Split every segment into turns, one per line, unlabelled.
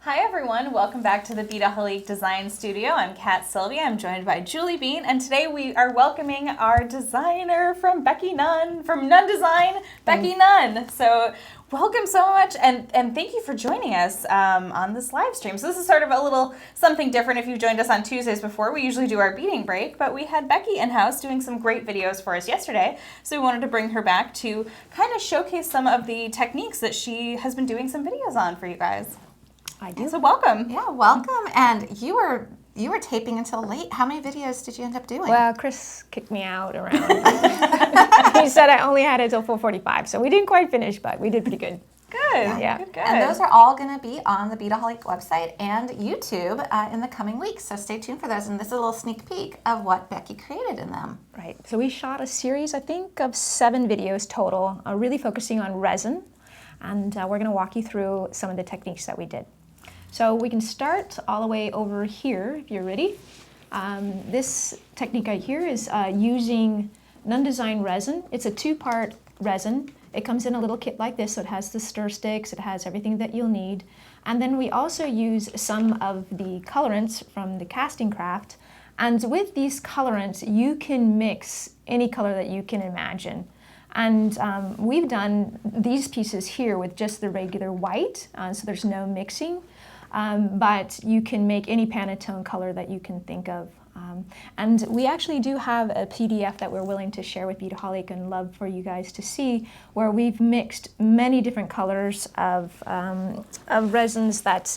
Hi everyone, welcome back to the Beadaholique Design Studio. I'm Kat Sylvia, I'm joined by Julie Bean, and today we are welcoming our designer from Becky Nunn, from Nunn Design, Becky Nunn. So welcome so much, and thank you for joining us on this live stream. So this is sort of a little something different if you've joined us on Tuesdays before. We usually do our beading break, but we had Becky in-house doing some great videos for us yesterday, so we wanted to bring her back to kind of showcase some of the techniques that she has been doing some videos on for you guys.
I do.
So welcome.
Yeah, welcome. And you were taping until late. How many videos did you end up doing?
Well, Chris kicked me out around. He said I only had it till 4:45, so we didn't quite finish, but we did pretty good.
Good.
Yeah.
Good.
And those are all going to be on the Beadaholique website and YouTube in the coming weeks. So stay tuned for those. And this is a little sneak peek of what Becky created in them.
Right. So we shot a series, I think, of 7 videos total, really focusing on resin. And we're going to walk you through some of the techniques that we did. So we can start all the way over here, if you're ready. This technique right here is using Nunn Design resin. It's a 2-part resin. It comes in a little kit like this, so it has the stir sticks, it has everything that you'll need. And then we also use some of the colorants from the casting craft. And with these colorants, you can mix any color that you can imagine. And we've done these pieces here with just the regular white, so there's no mixing. But you can make any Pantone color that you can think of. And we actually do have a PDF that we're willing to share with Beadaholique and love for you guys to see, where we've mixed many different colors of resins that,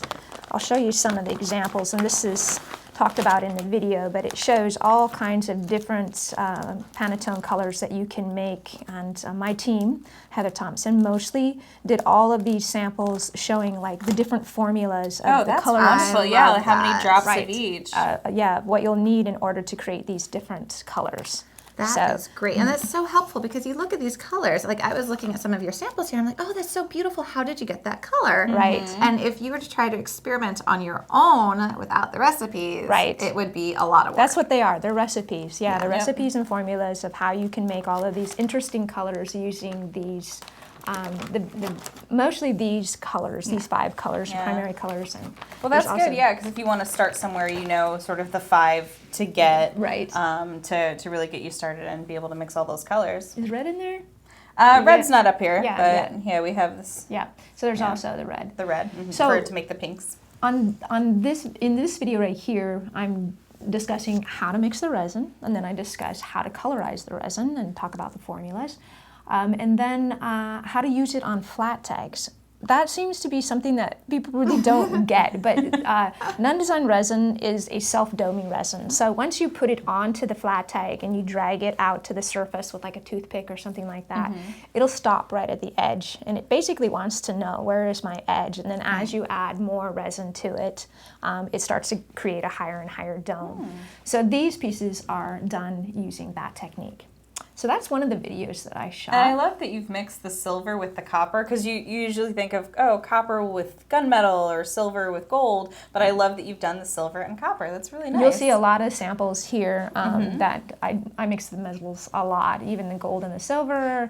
I'll show you some of the examples, and this is talked about in the video, but it shows all kinds of different Pantone colors that you can make. And my team, Heather Thompson, mostly did all of these samples showing like the different formulas of the colors.
Wonderful. Yeah, like how many
that.
drops
Right.
of each.
Yeah, what you'll need in order to create these different colors.
That is great. And that's so helpful because you look at these colors. Like I was looking at some of your samples here. I'm like, oh, that's so beautiful. How did you get that color?
Right.
And if you were to try to experiment on your own without the recipes,
Right.
it would be a lot of work.
That's what they are. They're recipes. Yeah, the recipes and formulas of how you can make all of these interesting colors using these, mostly these colors, these 5 colors, primary colors. And
Well, that's good, yeah, because if you want to start somewhere, you know, sort of the 5 to get,
Right.
To really get you started and be able to mix all those colors.
Is red in there?
Red's not up here,
Yeah,
but yeah, we have this.
Yeah. So there's also the red.
The red
So-
to make the pinks.
In this video right here, I'm discussing how to mix the resin, and then I discuss how to colorize the resin and talk about the formulas, and then how to use it on flat tags. That seems to be something that people really don't get, but Nunn Design resin is a self-doming resin. So once you put it onto the flat tag and you drag it out to the surface with like a toothpick or something like that, it'll stop right at the edge. And it basically wants to know, where is my edge? And then as you add more resin to it, it starts to create a higher and higher dome. So these pieces are done using that technique. So that's one of the videos that I shot.
And I love that you've mixed the silver with the copper, because you usually think of, copper with gunmetal or silver with gold, but I love that you've done the silver and copper. That's really nice.
You'll see a lot of samples here that I mix the metals a lot, even the gold and the silver.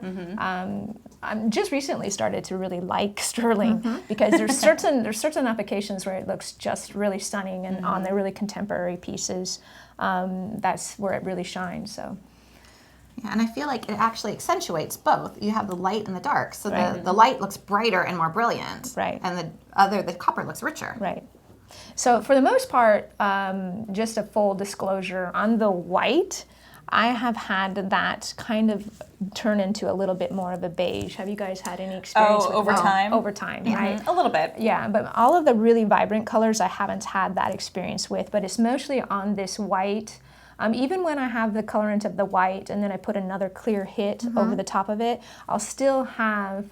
I'm just recently started to really like sterling because there's certain applications where it looks just really stunning, and on the really contemporary pieces, that's where it really shines. So.
Yeah, and I feel like it actually accentuates both. You have the light and the dark, so the light looks brighter and more brilliant,
right?
And the copper looks richer,
right? So for the most part, just a full disclosure on the white, I have had that kind of turn into a little bit more of a beige. Have you guys had any experience with
over time?
Over time, right?
A little bit.
Yeah, but all of the really vibrant colors I haven't had that experience with, but it's mostly on this white. Even when I have the colorant of the white and then I put another clear hit over the top of it, I'll still have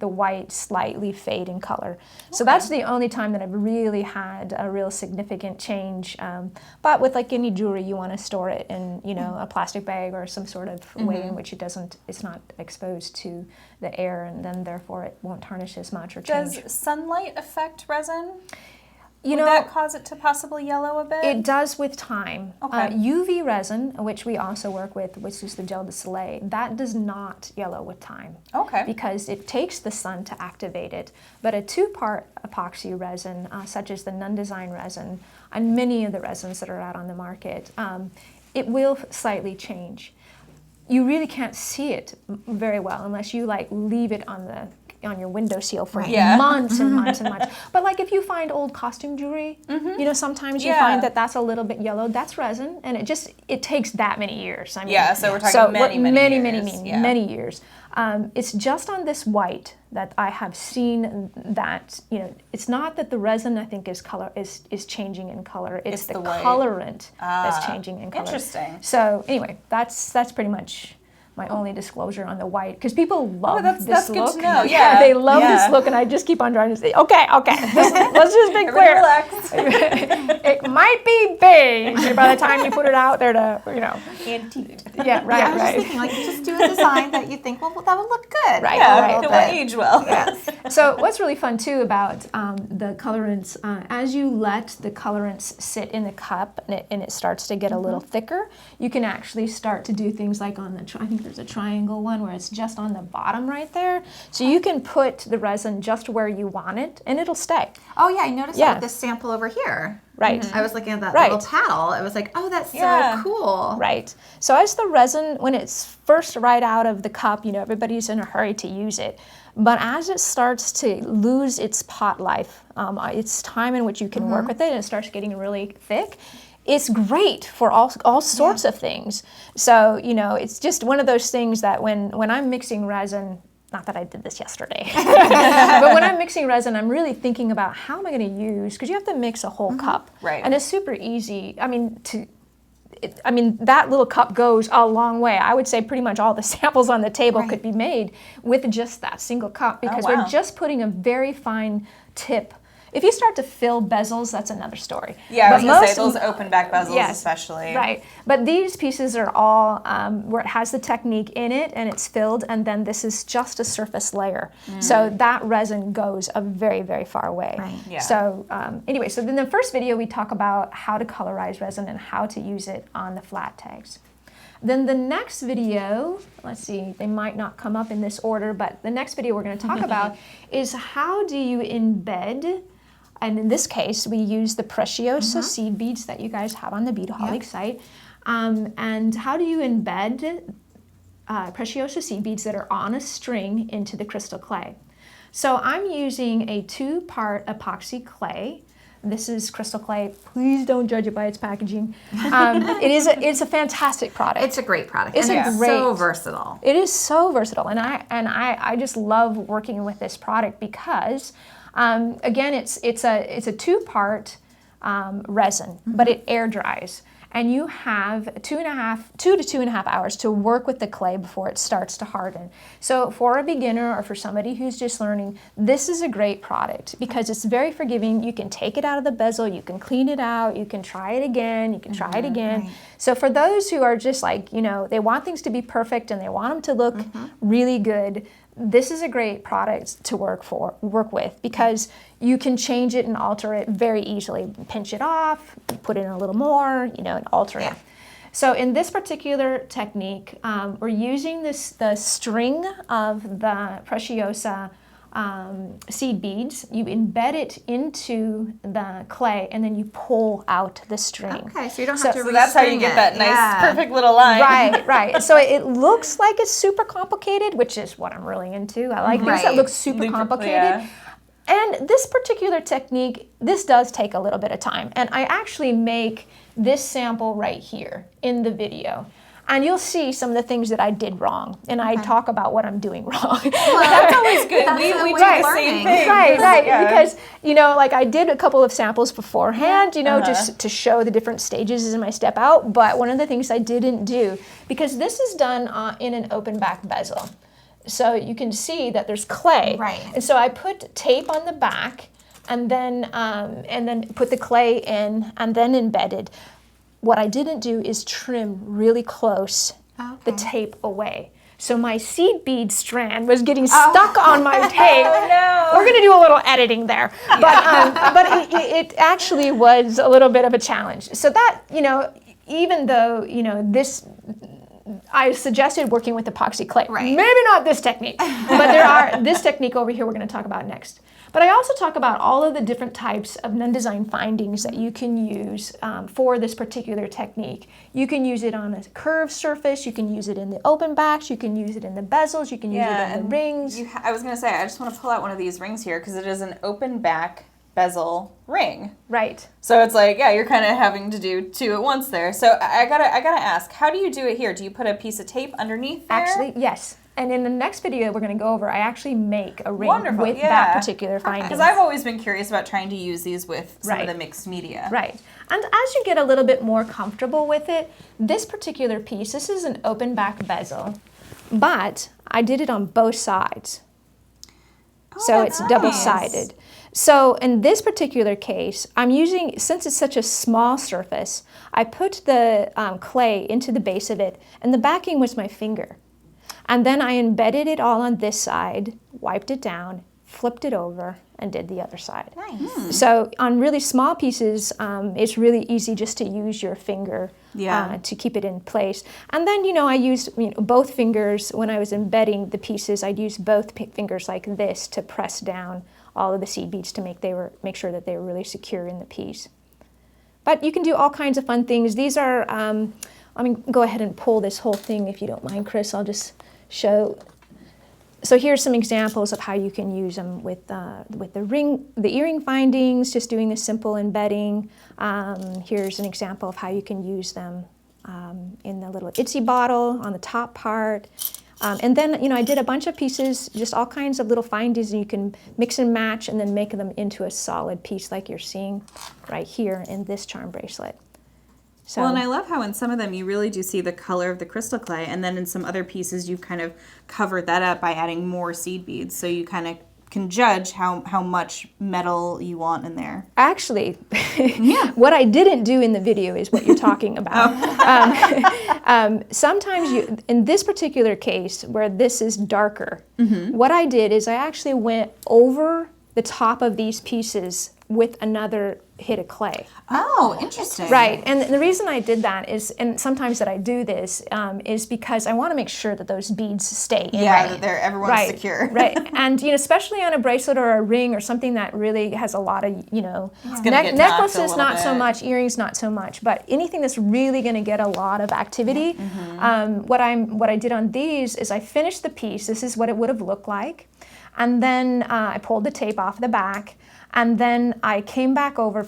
the white slightly fade in color. So that's the only time that I've really had a real significant change. But with like any jewelry, you want to store it in, a plastic bag or some sort of way in which it's not exposed to the air, and then therefore it won't tarnish as much or change.
Does sunlight affect resin?
You
Would
know,
that cause it to possibly yellow a bit?
it does with time.
Okay.
UV resin, which we also work with, which is the gel de soleil, that does not yellow with time.
Okay.
Because it takes the sun to activate it. But a two-part epoxy resin, such as the Nunn Design resin, and many of the resins that are out on the market, it will slightly change. You really can't see it very well unless you like leave it on your windowsill for months and months and months. But like if you find old costume jewelry, you know, sometimes you find that that's a little bit yellow. That's resin, and it takes that many years. I mean,
so we're talking many
years. It's just on this white that I have seen that, you know, it's not that the resin I think is changing in color. It's the colorant that's changing in color.
Interesting.
So anyway, that's pretty much my only disclosure on the white, because people love this
that's
look.
Good to know.
They love this look, and I just keep on trying to say, okay, let's just be clear.
Relax.
It might be beige by the time you put it out there to, you know.
Antique.
Yeah, right,
I was just thinking, like, just do a design that you think, well, that would look good.
Right,
It will age well.
Yes.
So what's really fun too about the colorants, as you let the colorants sit in the cup and it starts to get a little thicker, you can actually start to do things like on I think there's a triangle one where it's just on the bottom right there. So you can put the resin just where you want it and it'll stay.
Oh yeah, I noticed that with this sample over here.
Right.
I was looking at that little paddle. I was like, oh, that's so cool.
Right. So as the resin, when it's first right out of the cup, you know, everybody's in a hurry to use it. But as it starts to lose its pot life, its time in which you can work with it, and it starts getting really thick, it's great for all sorts of things. So, you know, it's just one of those things that when I'm mixing resin, not that I did this yesterday, but when I'm mixing resin, I'm really thinking about how am I going to use, because you have to mix a whole cup.
Right.
And it's super easy. I mean, that little cup goes a long way. I would say pretty much all the samples on the table could be made with just that single cup, because we're just putting a very fine tip. If you start to fill bezels, that's another story.
Yeah, I was going to say those open back bezels especially.
Right, but these pieces are all where it has the technique in it and it's filled, and then this is just a surface layer. So that resin goes a very, very far way.
Right.
Yeah.
So anyway, so in the first video we talk about how to colorize resin and how to use it on the flat tags. Then the next video, let's see, they might not come up in this order, but the next video we're going to talk about is how do you embed. And in this case, we use the Preciosa seed beads that you guys have on the Beadaholique site. And how do you embed Preciosa seed beads that are on a string into the crystal clay? So I'm using a 2-part epoxy clay. This is crystal clay. Please don't judge it by its packaging. It's a fantastic product.
It's a great product.
It's
so versatile.
It is so versatile, and I just love working with this product because. Again, it's a 2-part resin, but it air dries, and you have 2 to 2.5 hours to work with the clay before it starts to harden. So for a beginner or for somebody who's just learning, this is a great product because it's very forgiving. You can take it out of the bezel, you can clean it out, you can try it again, you can try it again. Right. So for those who are just like, you know, they want things to be perfect and they want them to look really good, this is a great product to work with because you can change it and alter it very easily. Pinch it off, put in a little more, you know, and alter it. So in this particular technique, we're using the string of the Preciosa seed beads. You embed it into the clay and then you pull out the string.
Okay, so you don't have to
So that's how you get that nice, perfect little line.
Right. So it looks like it's super complicated, which is what I'm really into. I like things that look super complicated. And this particular technique, this does take a little bit of time. And I actually make this sample right here in the video. And you'll see some of the things that I did wrong. And I talk about what I'm doing wrong.
Well, that's always good. We do the same thing.
Right. Yeah. Because, you know, like I did a couple of samples beforehand, you know, just to show the different stages in my step out. But one of the things I didn't do, because this is done in an open back bezel. So you can see that there's clay.
Right.
And so I put tape on the back and then put the clay in and then embedded. What I didn't do is trim really close the tape away. So my seed bead strand was getting stuck on my tape.
Oh, no.
We're gonna do a little editing there, but it actually was a little bit of a challenge. So that, even though, this, I suggested working with epoxy clay.
Right.
Maybe not this technique, but this technique over here we're gonna talk about next. But I also talk about all of the different types of non-design findings that you can use for this particular technique. You can use it on a curved surface, you can use it in the open backs, you can use it in the bezels, you can use it in the rings.
I was going to say, I just want to pull out one of these rings here because it is an open back bezel ring.
Right.
So it's like, yeah, you're kind of having to do two at once there. So I gotta ask, how do you do it here? Do you put a piece of tape underneath there?
Actually, yes. And in the next video we're going to go over, I actually make a ring
Wonderful,
with that particular finding.
Because I've always been curious about trying to use these with some of the mixed media.
Right. And as you get a little bit more comfortable with it, this particular piece, this is an open back bezel, but I did it on both sides. So it's double-sided. So in this particular case, I'm using, since it's such a small surface, I put the clay into the base of it, and the backing was my finger. And then I embedded it all on this side, wiped it down, flipped it over, and did the other side.
Nice.
So on really small pieces, it's really easy just to use your finger to keep it in place. And then, I used both fingers when I was embedding the pieces. I'd use both fingers like this to press down all of the seed beads to make sure that they were really secure in the piece. But you can do all kinds of fun things. These are, let me go ahead and pull this whole thing if you don't mind, Chris. I'll just show. So here's some examples of how you can use them with the earring findings, just doing the simple embedding. Here's an example of how you can use them in the little Itsy bottle on the top part. And then, I did a bunch of pieces, just all kinds of little findings, and you can mix and match and then make them into a solid piece like you're seeing right here in this charm bracelet. So,
well, and I love how in some of them you really do see the color of the crystal clay, and then in some other pieces you've kind of covered that up by adding more seed beads, so you kind of can judge how much metal you want in there.
Actually, what I didn't do in the video is what you're talking about. Sometimes in this particular case, where this is darker, what I did is I actually went over the top of these pieces with another hit of clay.
Oh, interesting.
Right, and the reason I did that is, and sometimes that I do this, is because I want to make sure that those beads stay in.
Yeah, that everyone's secure.
Right, and especially on a bracelet or a ring or something that really has a lot of, necklaces not so much, earrings not so much, but anything that's really going to get a lot of activity. What I did on these is I finished the piece. This is what it would have looked like, and then I pulled the tape off the back. And then I came back over,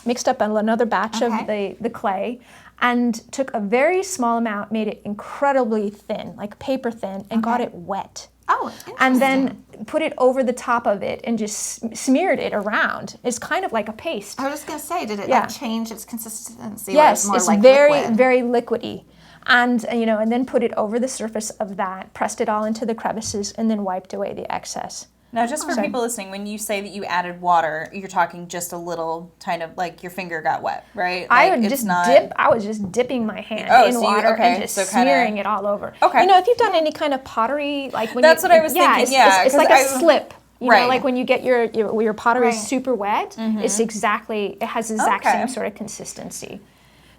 mixed up another batch of the clay, and took a very small amount, made it incredibly thin, like paper thin, and got it wet.
Oh, interesting.
And then put it over the top of it and just smeared it around. It's kind of like a paste.
I was just going to say, did it change its consistency?
Yes,
it's more like
very,
liquid?
very liquidy. And, and then put it over the surface of that, pressed it all into the crevices, and then wiped away the excess.
Now, just for people listening, when you say that you added water, you're talking just a little, kind of like your finger got wet, right?
I was just dipping my hand in water and just smearing it all over.
Okay.
If you've done any kind of pottery, like when
that's what I was thinking.
It's like a slip. You know, like when you get your pottery is super wet, it has the exact same sort of consistency.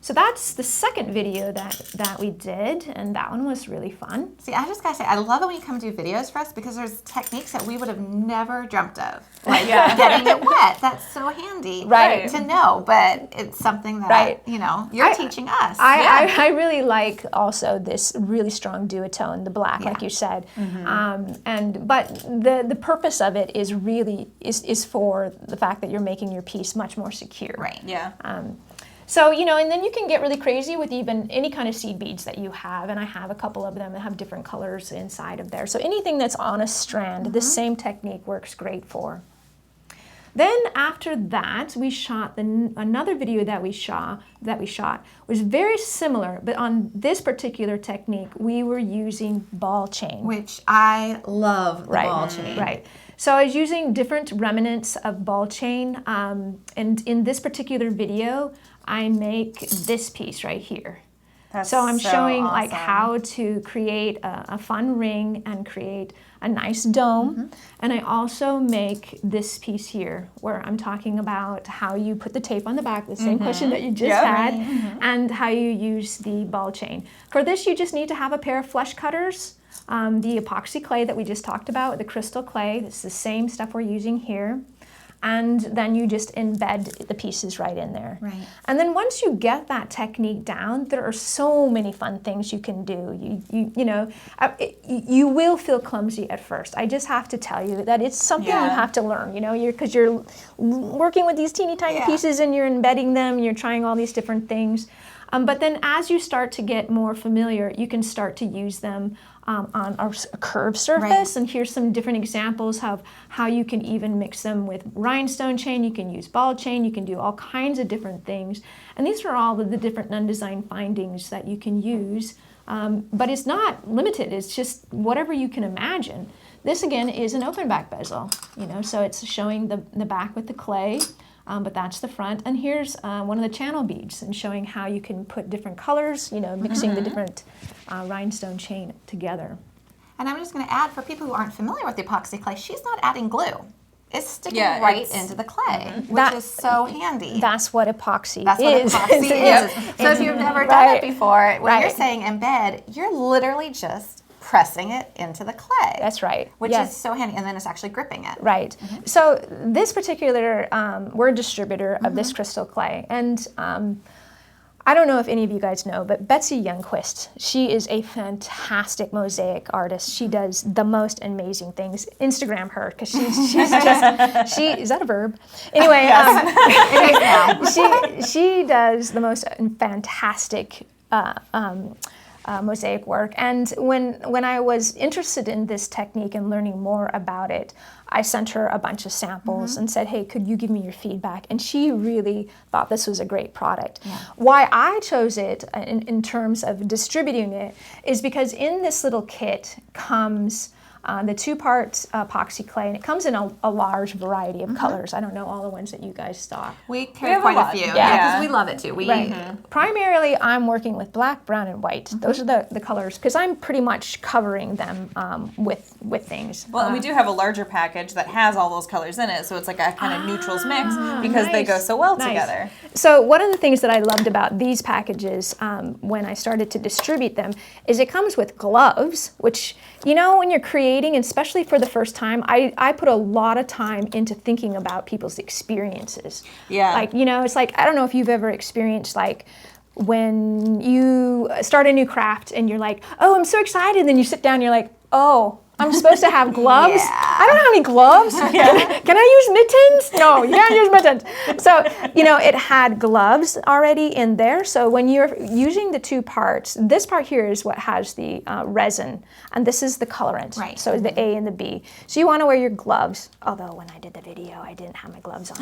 So that's the second video that we did, and that one was really fun.
See, I just gotta say, I love it when you come do videos for us because there's techniques that we would have never dreamt of. Like getting it wet, that's so handy to know, but it's something that, you're teaching us.
I really like also this really strong duotone, the black, like you said. But the purpose of it is really, is for the fact that you're making your piece much more secure.
Right.
Yeah.
So, and then you can get really crazy with even any kind of seed beads that you have, and I have a couple of them that have different colors inside of there. So anything that's on a strand, this same technique works great for. Then after that, we shot another video that we shot was very similar, but on this particular technique, we were using ball chain.
Which I love the ball chain.
Right. So I was using different remnants of ball chain, and in this particular video, I make this piece right here. So I'm showing
awesome.
like how to create a fun ring and create a nice dome. And I also make this piece here where I'm talking about how you put the tape on the back, the same question that you just had, and how you use the ball chain. For this, you just need to have a pair of flush cutters. The epoxy clay that we just talked about, the crystal clay, it's the same stuff we're using here. And then you just embed the pieces right in there.
Right.
And then once you get that technique down, there are so many fun things you can do. You will feel clumsy at first. I just have to tell you that it's something you have to learn, because you're working with these teeny tiny pieces and you're embedding them, you're trying all these different things. But then as you start to get more familiar, you can start to use them on a curved surface. And here's some different examples of how you can even mix them with rhinestone chain. You can use ball chain. You can do all kinds of different things. And these are all of the different non-design findings that you can use. But it's not limited. It's just whatever you can imagine. This, again, is an open back bezel. So it's showing the back with the clay. But that's the front. And here's one of the channel beads and showing how you can put different colors, mixing the different rhinestone chain together.
And I'm just going to add, for people who aren't familiar with the epoxy clay, she's not adding glue. It's sticking right into the clay, which is so handy.
That's what epoxy is.
That's what epoxy is. So if you've never done it before, when you're saying embed, you're literally just pressing it into the clay.
That's right.
Which is so handy, and then it's actually gripping it.
Right. So this particular, we're a distributor of this crystal clay, and I don't know if any of you guys know, but Betsy Youngquist, she is a fantastic mosaic artist. She does the most amazing things. Instagram her, because she's just, is that a verb? Anyway, she does the most fantastic mosaic work. And when I was interested in this technique and learning more about it, I sent her a bunch of samples and said, hey, could you give me your feedback? And she really thought this was a great product. Why I chose it in terms of distributing it is because in this little kit comes the 2-part epoxy clay, and it comes in a large variety of colors. I don't know all the ones that you guys stock.
We carry quite a few, because we love it too.
Primarily, I'm working with black, brown, and white. Those are the colors, because I'm pretty much covering them with things.
Well, and we do have a larger package that has all those colors in it, so it's like a kind of neutrals mix, because they go so well together.
So one of the things that I loved about these packages when I started to distribute them is it comes with gloves, which, when you're creating, and especially for the first time, I put a lot of time into thinking about people's experiences. Like, it's like, I don't know if you've ever experienced, like, when you start a new craft and you're like, oh, I'm so excited, and then you sit down and you're like, oh, I'm supposed to have gloves? I don't have any gloves. Can I use mittens? No, you can't use mittens. So, it had gloves already in there. So when you're using the 2 parts, this part here is what has the resin, and this is the colorant. So the A and the B. So you want to wear your gloves, although when I did the video, I didn't have my gloves on.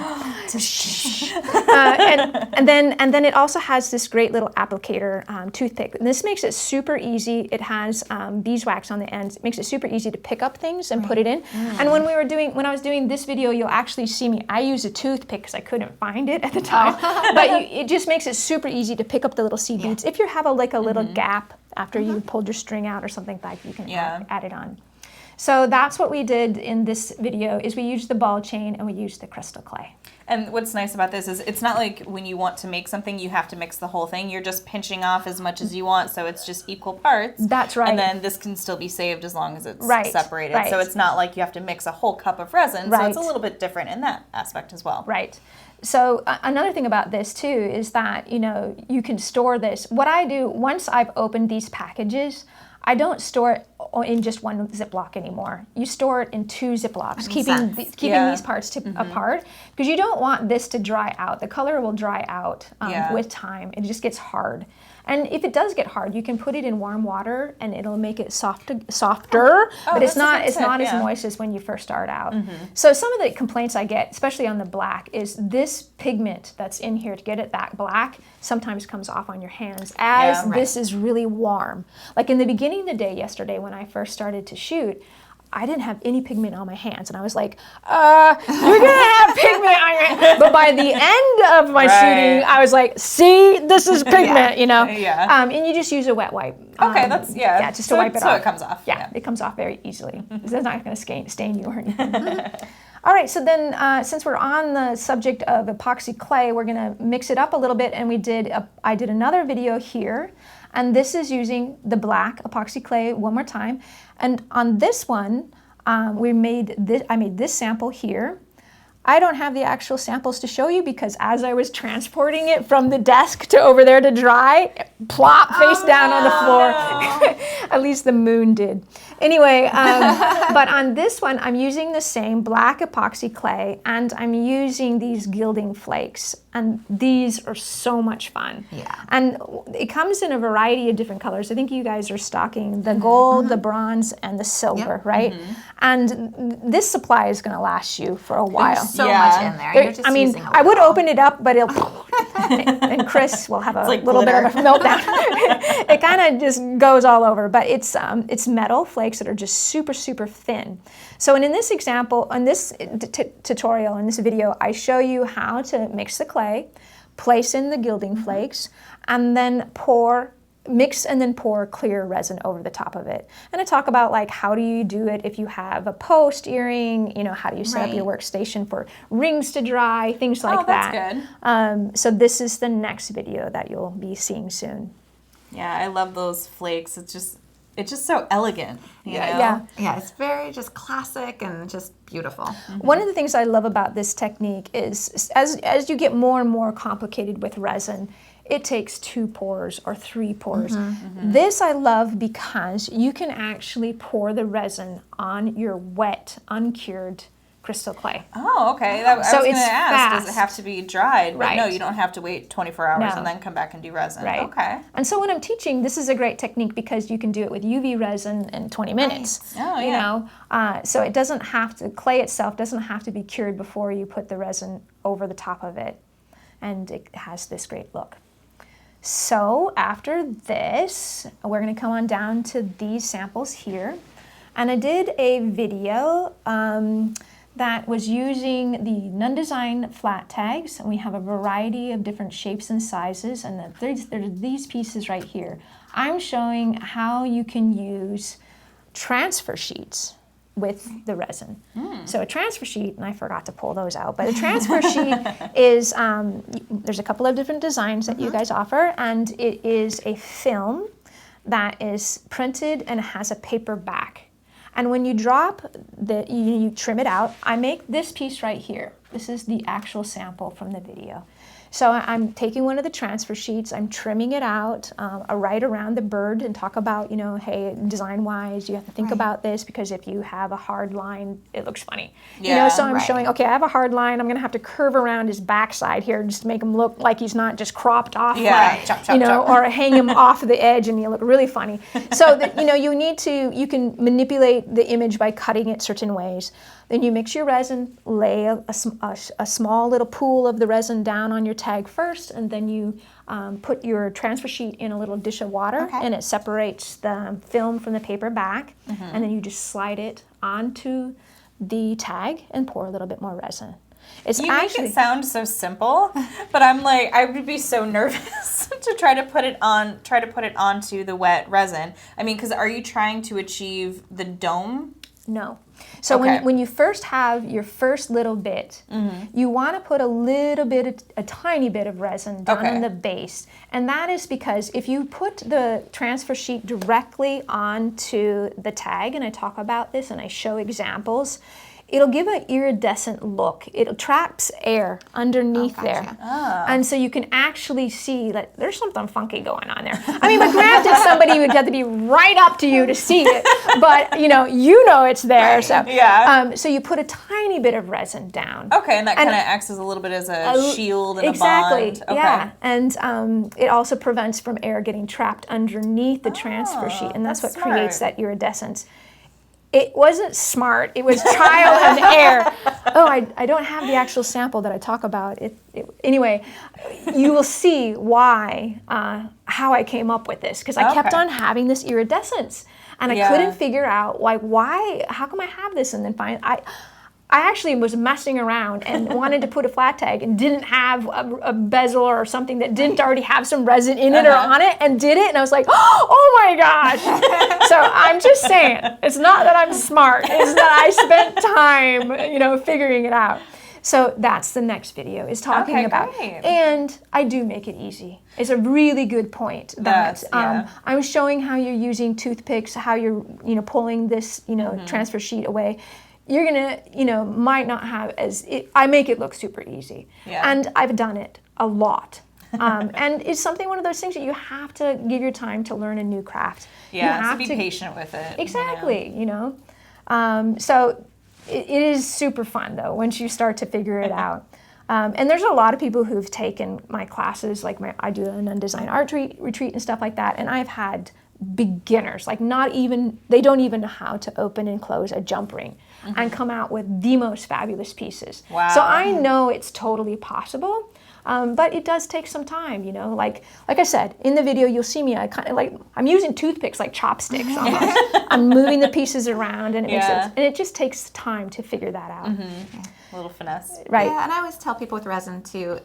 And then it also has this great little applicator, toothpick. And this makes it super easy. It has beeswax on the ends. It makes it super easy to pick up things and put it in. And when I was doing this video, you'll actually see me. I use a toothpick because I couldn't find it at the time. But it just makes it super easy to pick up the little seed beads. If you have a little gap after you pulled your string out or something like that, you can add it on. So that's what we did in this video, is we used the ball chain and we used the crystal clay.
And what's nice about this is it's not like when you want to make something, you have to mix the whole thing. You're just pinching off as much as you want, so it's just equal parts.
That's right.
And then this can still be saved as long as it's separated. So it's not like you have to mix a whole cup of resin, so it's a little bit different in that aspect as well.
Right. So another thing about this too is that, you can store this. What I do, once I've opened these packages, I don't store it in just one Ziploc anymore. You store it in 2 Ziplocs, keeping these parts apart, because you don't want this to dry out. The color will dry out with time. It just gets hard. And if it does get hard, you can put it in warm water and it'll make it softer, but it's not as moist as when you first start out. So some of the complaints I get, especially on the black, is this pigment that's in here to get it that black sometimes comes off on your hands as this is really warm. Like in the beginning of the day yesterday when I first started to shoot, I didn't have any pigment on my hands. And I was like, you're going to have pigment on your hands. But by the end of my shooting, I was like, see, this is pigment, you know. And you just use a wet wipe.
Okay, that's,
Yeah, just to wipe it off.
So it comes off.
Yeah, it comes off very easily. It's not going to stain you or anything. All right, so then since we're on the subject of epoxy clay, we're going to mix it up a little bit. And I did another video here. And this is using the black epoxy clay one more time. And on this one, I made this sample here. I don't have the actual samples to show you because as I was transporting it from the desk to over there to dry, plop, face down on the floor. At least the moon did. Anyway, but on this one, I'm using the same black epoxy clay and I'm using these Gilding Flakes. And these are so much fun.
Yeah.
And it comes in a variety of different colors. I think you guys are stocking the gold, the bronze, and the silver, right? And this supply is going to last you for a while.
There's so much in there. You're just using a
I would
little.
open it up, but it'll... and Chris will have a
like
little
glitter.
bit of a meltdown. It kind of just goes all over. But it's metal flakes that are just super, super thin. So in this example, in this tutorial, in this video, I show you how to mix the clay, place in the Gilding Flakes, and then mix and then pour clear resin over the top of it. And I talk about like how do you do it if you have a post earring, you know, how do you set up your workstation for rings to dry, things like that.
That's good.
So this is the next video that you'll be seeing soon.
Yeah, I love those flakes. It's just so elegant. You know?
Yeah, it's very just classic and just beautiful.
One of the things I love about this technique is as you get more and more complicated with resin, it takes 2 pours or 3 pours. This I love because you can actually pour the resin on your wet, uncured crystal clay.
Oh, okay. I was going to ask,
fast.
does it have to be dried? But
Right.
no, you don't have to wait 24 hours
No.
and then come back and do resin.
Right.
Okay.
And so when I'm teaching, this is a great technique because you can do it with UV resin in 20 minutes.
Oh,
You
yeah.
know, so it doesn't have to, clay itself doesn't have to be cured before you put the resin over the top of it. And it has this great look. So after this, we're going to come on down to these samples here. And I did a video that was using the Nunn Design flat tags. And we have a variety of different shapes and sizes. And there's these pieces right here. I'm showing how you can use transfer sheets with the resin. So a transfer sheet, and I forgot to pull those out, but a transfer sheet is, there's a couple of different designs that you guys offer, and it is a film that is printed and has a paper back. And when you drop, you trim it out. I make this piece right here. This is the actual sample from the video. So I'm taking one of the transfer sheets, I'm trimming it out right around the bird and talk about, you know, hey, design-wise, you have to think about this because if you have a hard line, it looks funny.
Yeah,
you know, so I'm showing, okay, I have a hard line, I'm going to have to curve around his backside here just to make him look like he's not just cropped off,
Chop, chop,
you know,
chop.
or hang him off the edge and you look really funny. So that, you know, you can manipulate the image by cutting it certain ways. Then you mix your resin, lay a small little pool of the resin down on your tag first, and then you put your transfer sheet in a little dish of water, and it separates the film from the paper back, and then you just slide it onto the tag and pour a little bit more resin.
You make it sound so simple, but I'm like, I would be so nervous to try to put it onto the wet resin. I mean, because are you trying to achieve the dome?
No. So when you first have your first little bit, you want to put a tiny bit of resin down in the base. And that is because if you put the transfer sheet directly onto the tag, and I talk about this and I show examples, it'll give an iridescent look. It traps air underneath there. And so you can actually see that there's something funky going on there. I mean, but granted, somebody would have to be right up to you to see it, but you know it's there. So so you put a tiny bit of resin down.
Okay, and that kind of acts as a little bit as a shield and a bond. Okay.
Yeah, and it also prevents from air getting trapped underneath the transfer sheet, and that's what creates that iridescence. It wasn't smart. It was trial and error. Oh, I don't have the actual sample that I talk about. Anyway, you will see why, how I came up with this, because I kept on having this iridescence. And I couldn't figure out, like, why, how come I have this? And then finally, I actually was messing around and wanted to put a flat tag and didn't have a bezel or something that didn't already have some resin in it or on it, and did it, and I was like, oh my gosh. So I'm just saying, it's not that I'm smart, it's that I spent time, you know, figuring it out. So that's the next video, is talking about, and I do make it easy. It's a really good point that I'm showing how you're using toothpicks, how you're, you know, pulling this, you know, transfer sheet away. You're gonna, you know, might not have I make it look super easy. And I've done it a lot. And it's one of those things that you have to give your time to learn a new craft.
You have to be patient with it.
Exactly, you know. So it is super fun though, once you start to figure it out. And there's a lot of people who've taken my classes, like I do a Nunn Design Art Retreat and stuff like that, and I've had beginners, like they don't even know how to open and close a jump ring and come out with the most fabulous pieces. Wow. So I know it's totally possible, but it does take some time, you know, like I said, in the video, you'll see me, I'm using toothpicks like chopsticks almost. I'm moving the pieces around, and it makes sense. And it just takes time to figure that out.
A little finesse.
Right. Yeah, and I always tell people with resin to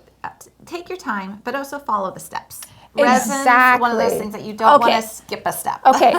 take your time, but also follow the steps. Resin is one of those things that you don't want to skip a step.
Okay.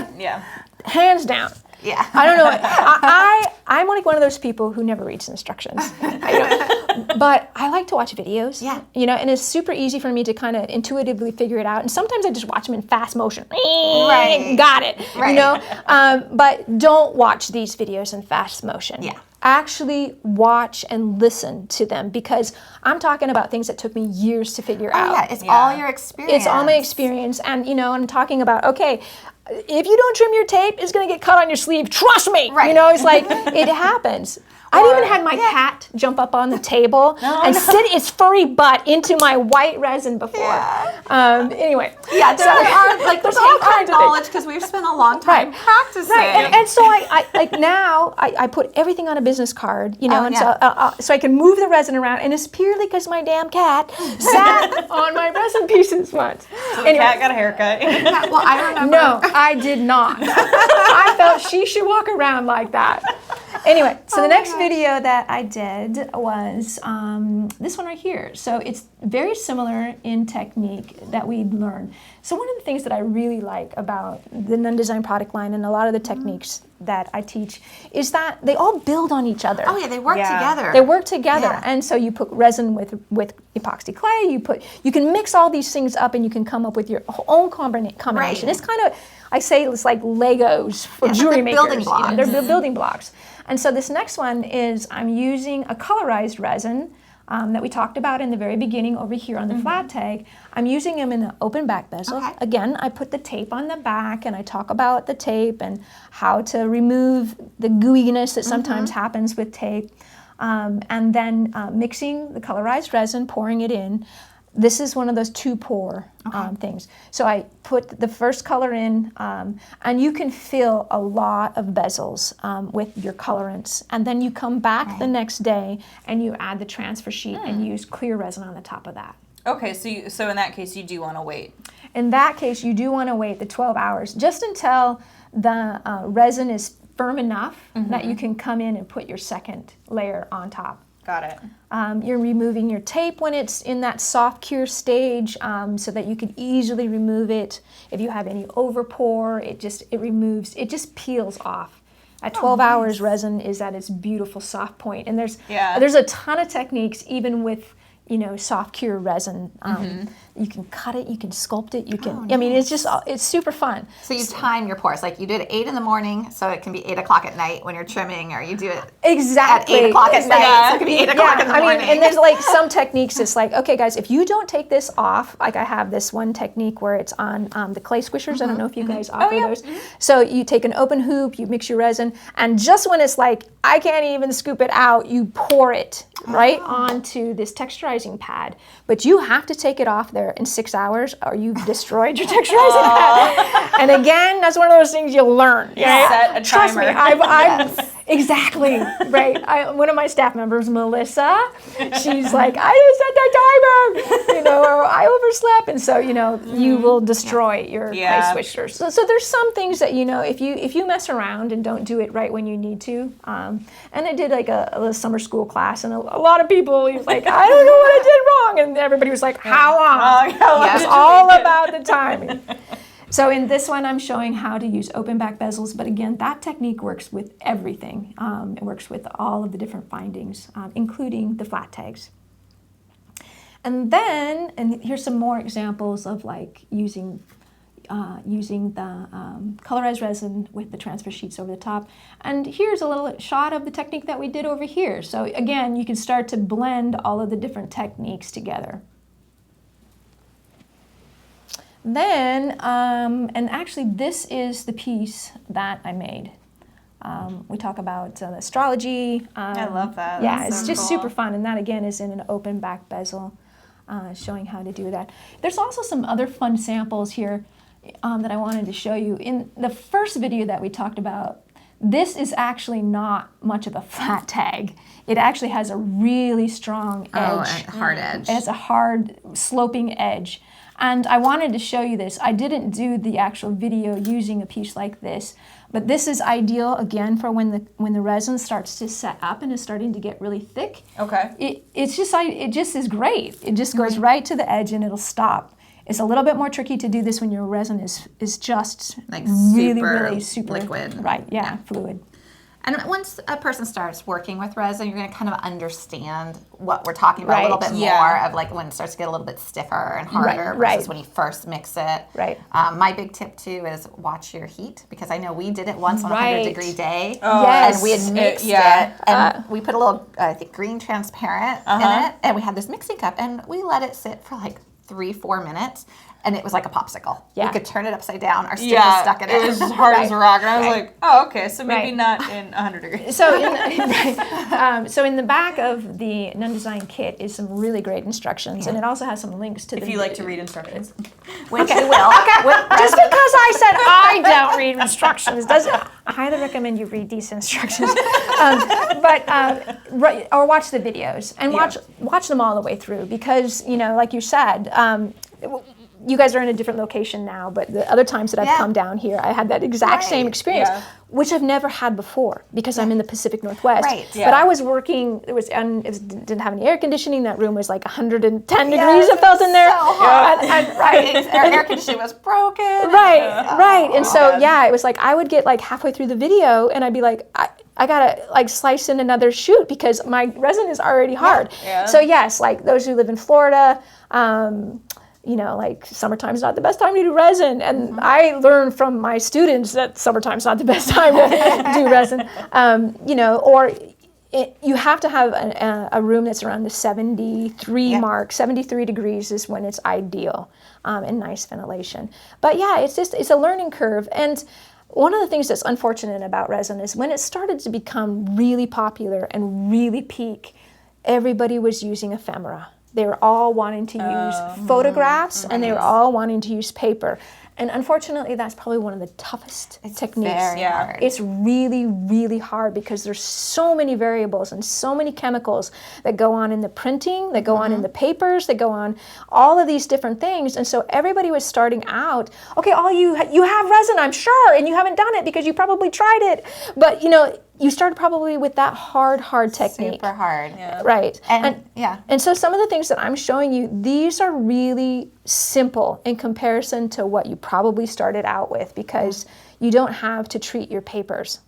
Hands down.
Yeah.
I don't know. I'm like one of those people who never reads instructions. But I like to watch videos. Yeah. You know, and it's super easy for me to kind of intuitively figure it out. And sometimes I just watch them in fast motion. Right. Got it. Right. You know. But don't watch these videos in fast motion. Yeah. Actually watch and listen to them, because I'm talking about things that took me years to figure out.
Yeah, it's all your experience.
It's all my experience, and you know, I'm talking about, okay, if you don't trim your tape, it's gonna get cut on your sleeve. Trust me. Right. You know, it's like it happens. I've even had my cat jump up on the table and sit its furry butt into my white resin before. Anyway.
Yeah, there are, like, there's all kinds of knowledge, because we've spent a long time practicing.
Right. And so I put everything on a business card, you know, so I can move the resin around, and it's purely because my damn cat sat on my resin pieces once.
So the cat got a haircut.
Well, I remember.
No, I did not. I felt she should walk around like that. Anyway, so the next video that I did was this one right here. So it's very similar in technique that we learned. So one of the things that I really like about the Nunn Design product line and a lot of the techniques that I teach is that they all build on each other.
Oh yeah, they work together.
They work together. And so you put resin with epoxy clay, you can mix all these things up, and you can come up with your own combination. Right. It's kind of, I say it's like Legos for jewelry makers.
Building blocks.
They're building blocks. And so this next one is I'm using a colorized resin that we talked about in the very beginning over here on the flat tag. I'm using them in an open back bezel. Okay. Again, I put the tape on the back, and I talk about the tape and how to remove the gooiness that sometimes happens with tape. And then mixing the colorized resin, pouring it in. This is one of those 2-pour things. So I put the first color in, and you can fill a lot of bezels with your colorants. And then you come back the next day, and you add the transfer sheet and use clear resin on the top of that.
Okay, so in that case, you do want to wait.
In that case, you do want to wait the 12 hours, just until the resin is firm enough that you can come in and put your second layer on top.
Got it.
You're removing your tape when it's in that soft cure stage, so that you can easily remove it. If you have any overpour, it just peels off. At 12 hours, resin is at its beautiful soft point. And there's a ton of techniques, even with, you know, soft cure resin. You can cut it, you can sculpt it, you can, I mean, it's super fun.
So you time your pours, like you do it at 8 in the morning, so it can be 8 o'clock at night when you're trimming, or you do it at 8 o'clock at night, so it can be 8 o'clock in the morning.
I mean, and there's like some techniques, it's like, okay guys, if you don't take this off, like I have this one technique where it's on the clay squishers, I don't know if you guys offer those. So you take an open hoop, you mix your resin, and just when it's like, I can't even scoop it out, you pour it right onto this texturizing pad. But you have to take it off there in 6 hours, or you've destroyed your texturizing pad. And again, that's one of those things you'll learn.
Set a timer.
Trust me, Exactly, right. One of my staff members, Melissa, she's like, I didn't set the timer, or I overslept. And so, you will destroy your clay switchers. So there's some things that, if you mess around and don't do it right when you need to. And I did like a summer school class, and a lot of people, he was like, I don't know what I did wrong. And everybody was like, how long? It's all about the timing. So in this one, I'm showing how to use open back bezels, but again, that technique works with everything. It works with all of the different findings, including the flat tags. And here's some more examples of like using the colorized resin with the transfer sheets over the top. And here's a little shot of the technique that we did over here. So again, you can start to blend all of the different techniques together. Then, and actually this is the piece that I made. We talk about Astrology.
I love that.
Yeah,
That's
it's
so
just
cool.
super fun. And that again is in an open back bezel, showing how to do that. There's also some other fun samples here that I wanted to show you. In the first video that we talked about, this is actually not much of a flat tag. It actually has a really strong edge.
A hard edge.
It has a hard sloping edge. And I wanted to show you this. I didn't do the actual video using a piece like this, but this is ideal again for when the resin starts to set up and is starting to get really thick.
Okay.
It just is great. It just goes right to the edge and it'll stop. It's a little bit more tricky to do this when your resin is just
like
really super
liquid.
Right, yeah, fluid.
And once a person starts working with resin, you're going to kind of understand what we're talking about a little bit more of like when it starts to get a little bit stiffer and harder versus when you first mix it.
Right.
My big tip too is watch your heat, because I know we did it once on a 100-degree day.
Yes.
And we had mixed it and we put a little, I think, green transparent in it, and we had this mixing cup and we let it sit for like 3-4 minutes. And it was like a popsicle.
Yeah.
You could turn it upside down. Our stick was stuck in it.
It was as hard as a rock. And I was like, oh, okay, so maybe not in 100 degrees.
So so in the back of the Nunn Design kit is some really great instructions, and it also has some links to
If you like to read instructions.
Which you will.
Just because I said I don't read instructions doesn't. I highly recommend you read these instructions, or watch the videos and watch them all the way through, because like you said. You guys are in a different location now, but the other times that I've come down here, I had that exact same experience, which I've never had before because I'm in the Pacific Northwest.
Right.
Yeah. But I was working, it didn't have any air conditioning. That room was like 110 degrees. It felt in there.
So hot. Our air conditioning was broken.
Right. And so, it was like I would get like halfway through the video and I'd be like, I gotta like slice in another shoot because my resin is already hard.
Yeah.
So yes, like those who live in Florida, like summertime's not the best time to do resin. And I learned from my students that summertime's not the best time to do resin. You have to have a room that's around the 73 mark. 73 degrees is when it's ideal, and nice ventilation. But it's a learning curve. And one of the things that's unfortunate about resin is when it started to become really popular and really peak, everybody was using ephemera. They were all wanting to use photographs, and they were all wanting to use paper. And unfortunately, that's probably one of the toughest techniques.
Very hard.
It's really, really hard because there's so many variables and so many chemicals that go on in the printing, that go on in the papers, that go on all of these different things. And so everybody was starting out, okay, you have resin, I'm sure, and you haven't done it because you probably tried it. But, you started probably with that hard technique.
Super hard.
Yeah. Right. And so some of the things that I'm showing you, these are really simple in comparison to what you probably started out with, because you don't have to treat your papers.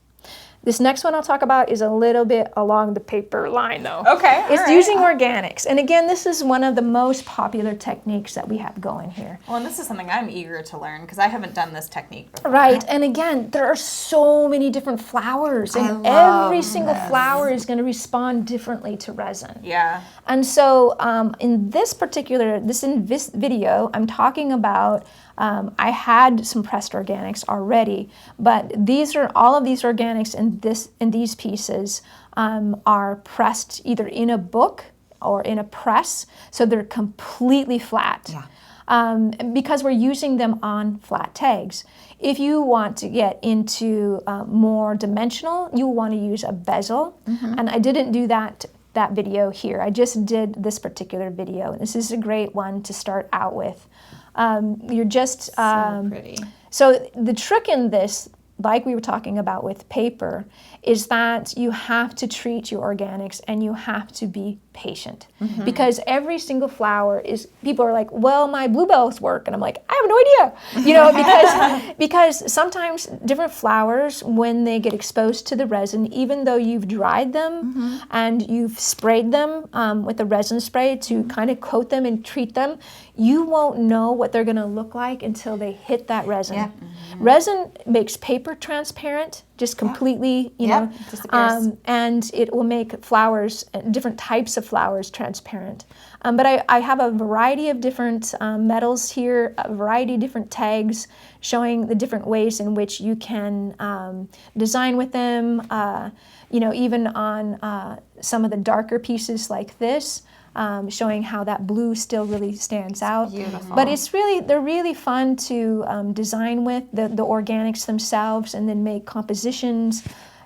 This next one I'll talk about is a little bit along the paper line, though.
Okay.
It's using organics. And again, this is one of the most popular techniques that we have going here.
Well, and this is something I'm eager to learn because I haven't done this technique before.
Right. And again, there are so many different flowers, and every single flower is going to respond differently to resin.
Yeah.
And so in this video, I'm talking about I had some pressed organics already, but all of these organics in these pieces are pressed either in a book or in a press, so they're completely flat. because we're using them on flat tags. If you want to get into more dimensional, you want to use a bezel. And I didn't do that video here. I just did this particular video. And this is a great one to start out with. You're just...
so pretty.
So the trick in this, like we were talking about with paper, is that you have to treat your organics and you have to be patient. Because every single flower is, people are like, well, my bluebells work. And I'm like, I have no idea. You know, because sometimes different flowers, when they get exposed to the resin, even though you've dried them and you've sprayed them with a resin spray to kind of coat them and treat them, you won't know what they're going to look like until they hit that resin. Resin makes paper transparent, just completely, you know, and it will make flowers, different types of flowers, transparent. But I have a variety of different metals here, a variety of different tags showing the different ways in which you can design with them, you know, even on some of the darker pieces like this. Showing how that blue still really stands out.
Beautiful.
But it's really, they're really fun to design with, the organics themselves, and then make compositions.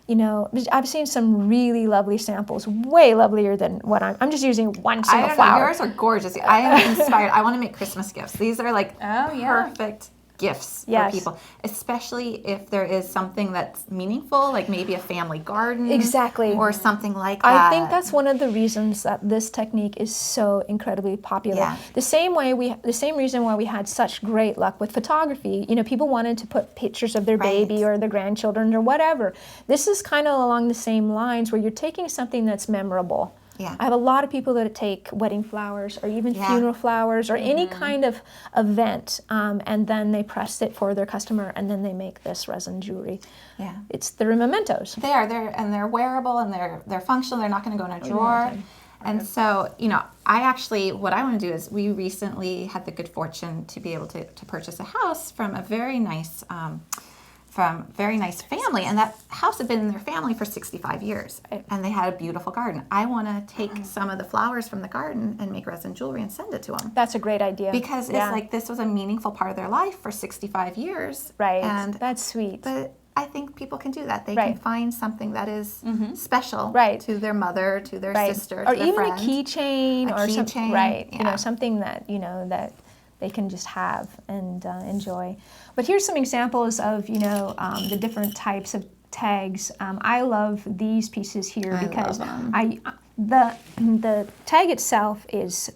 You know, I've seen some really lovely samples, way lovelier than what I'm just using one single flower.
Yours are gorgeous. I am inspired. I want to make Christmas gifts. These are like perfect gifts for people, especially if there is something that's meaningful, like maybe a family garden.
Exactly.
Or something like
I
that.
think that's one of the reasons that this technique is so incredibly popular. The same reason why we had such great luck with photography. You know, people wanted to put pictures of their baby or their grandchildren or whatever. This is kind of along the same lines where you're taking something that's memorable. I have a lot of people that take wedding flowers or even funeral flowers or any kind of event, and then they press it for their customer, and then they make this resin jewelry. They're mementos.
They're wearable, and they're functional. They're not going to go in a drawer. And so, you know, what I want to do is, we recently had the good fortune to be able to purchase a house from a very nice family, and that house had been in their family for 65 years, and they had a beautiful garden. I want to take some of the flowers from the garden and make resin jewelry and send it to them.
That's a great idea.
Because it's like, this was a meaningful part of their life for 65 years.
And that's sweet.
But I think people can do that. They can find something that is special to their mother, to their sister, to
or
their
even
friend.
a keychain or something. You know, something that, you know, that they can just have and enjoy. But here's some examples of, you know, the different types of tags. I love these pieces here because the tag itself is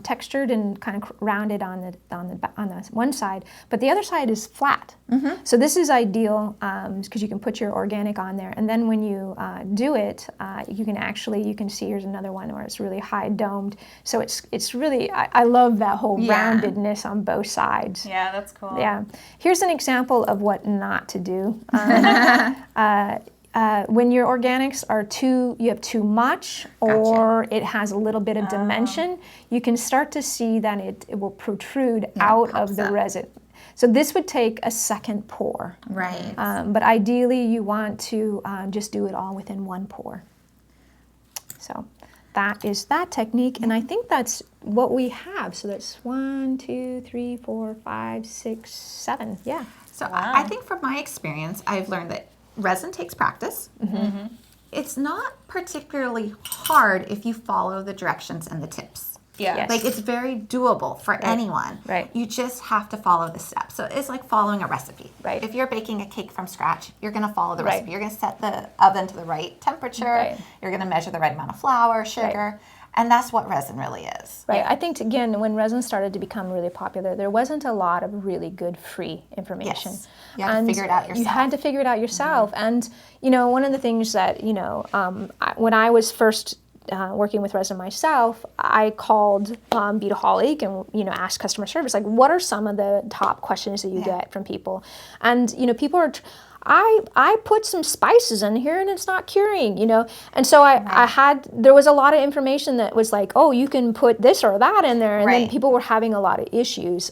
textured and kind of rounded on the one side, but the other side is flat. So this is ideal because you can put your organic on there, and then when you do it, you can see here's another one where it's really high domed. So it's really, I love that whole roundedness on both sides.
Yeah, that's cool.
Yeah, here's an example of what not to do. When your organics are you have too much, or it has a little bit of dimension, you can start to see that it will protrude out of the resin. So this would take a second pour. But ideally you want to just do it all within one pour. So that is that technique, and I think that's what we have. So that's 1, 2, 3, 4, 5, 6, 7. Yeah.
So I think from my experience, I've learned that resin takes practice. It's not particularly hard if you follow the directions and the tips. Like, it's very doable for anyone. You just have to follow the steps. So it's like following a recipe. If you're baking a cake from scratch, you're going to follow the recipe. You're going to set the oven to the right temperature. You're going to measure the right amount of flour, sugar. And that's what resin really is.
I think, again, when resin started to become really popular, there wasn't a lot of really good free information.
You had to figure it out yourself.
You had to figure it out yourself. And, you know, one of the things that, you know, when I was first working with resin myself, I called Beadaholique and, you know, asked customer service, like, what are some of the top questions that you get from people? And, you know, people are... I put some spices in here and it's not curing, you know. And so there was a lot of information that was like, oh, you can put this or that in there. And then people were having a lot of issues.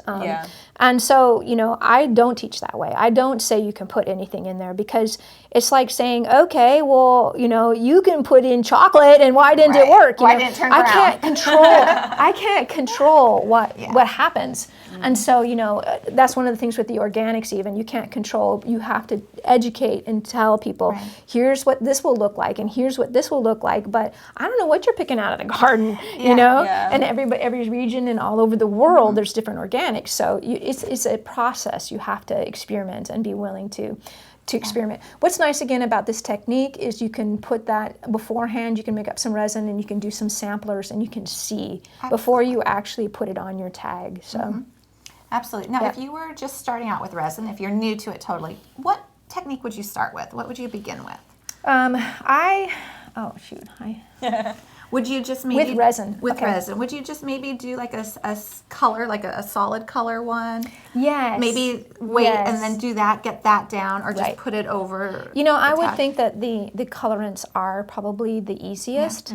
And so, you know, I don't teach that way. I don't say you can put anything in there because it's like saying, okay, well, you know, you can put in chocolate and why didn't it work?
Why didn't it turn brown?
I can't control what happens. And so, you know, that's one of the things with the organics even. You can't control. You have to educate and tell people, here's what this will look like and here's what this will look like. But I don't know what you're picking out of the garden, you know? And every region and all over the world, there's different organics. So it's a process. You have to experiment and be willing to experiment. What's nice again about this technique is you can put that beforehand, you can make up some resin and you can do some samplers and you can see before you actually put it on your tag. So.
Absolutely. Now, if you were just starting out with resin, if you're new to it totally, what technique would you start with? What would you begin with? Would you just maybe...
With resin.
With resin. Would you just maybe do like a color, like a solid color one?
Yes.
Maybe wait and then do that, get that down, or just put it over...
You know, I would think that the colorants are probably the easiest,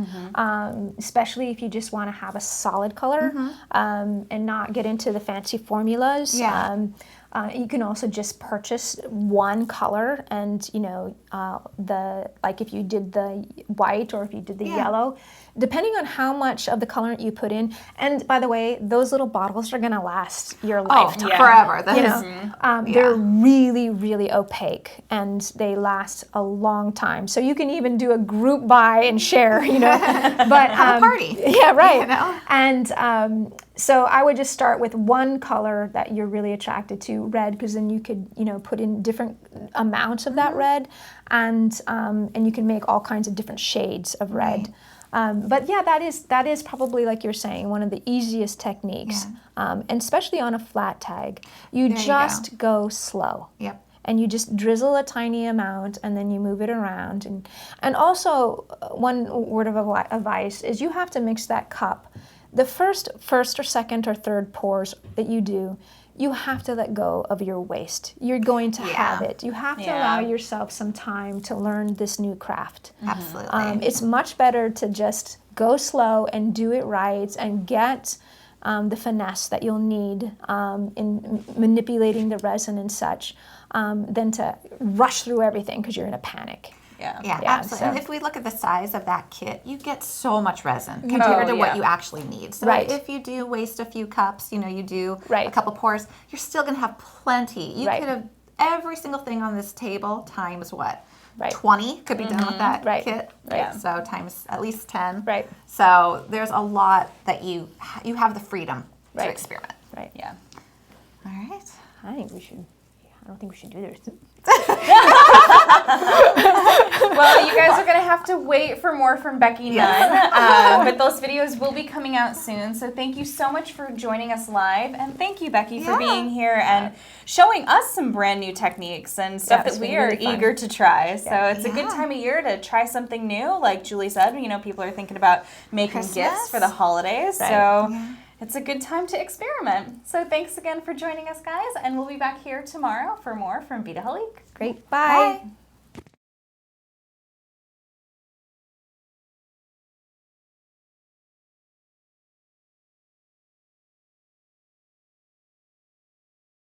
especially if you just want to have a solid color and not get into the fancy formulas. You can also just purchase one color and, you know, like if you did the white or if you did the yellow, depending on how much of the colorant you put in. And by the way, those little bottles are going to last your lifetime.
Forever.
You know, they're really, really opaque and they last a long time. So you can even do a group buy and share, you know. But
have a party.
Yeah, right.
You know?
And so I would just start with one color that you're really attracted to, red, because then you could, you know, put in different amounts of that red, and you can make all kinds of different shades of red. But yeah, that is probably, like you're saying, one of the easiest techniques, and especially on a flat tag. You just go slow.
Yep.
And you just drizzle a tiny amount and then you move it around. And also, one word of advice is you have to mix that cup. The first or second or third pours that you do, you have to let go of your waste. You're going to have it. You have to allow yourself some time to learn this new craft.
Absolutely.
It's much better to just go slow and do it right and get the finesse that you'll need in manipulating the resin and such than to rush through everything because you're in a panic.
Yeah, absolutely. So. And if we look at the size of that kit, you get so much resin compared to what you actually need. So if you do waste a few cups, you know, you do a couple pours, you're still going to have plenty. You could have every single thing on this table times what? 20 could be done with that kit. So times at least 10. So there's a lot that you have the freedom to experiment. All right.
I don't think we should do this.
Well, you guys are going to have to wait for more from Becky Nunn, but those videos will be coming out soon. So thank you so much for joining us live, and thank you, Becky, for being here and showing us some brand new techniques and stuff that we are eager to try. So it's a good time of year to try something new. Like Julie said, you know, people are thinking about making gifts for the holidays. So it's a good time to experiment. So thanks again for joining us, guys, and we'll be back here tomorrow for more from Beadaholique.
Great. Bye.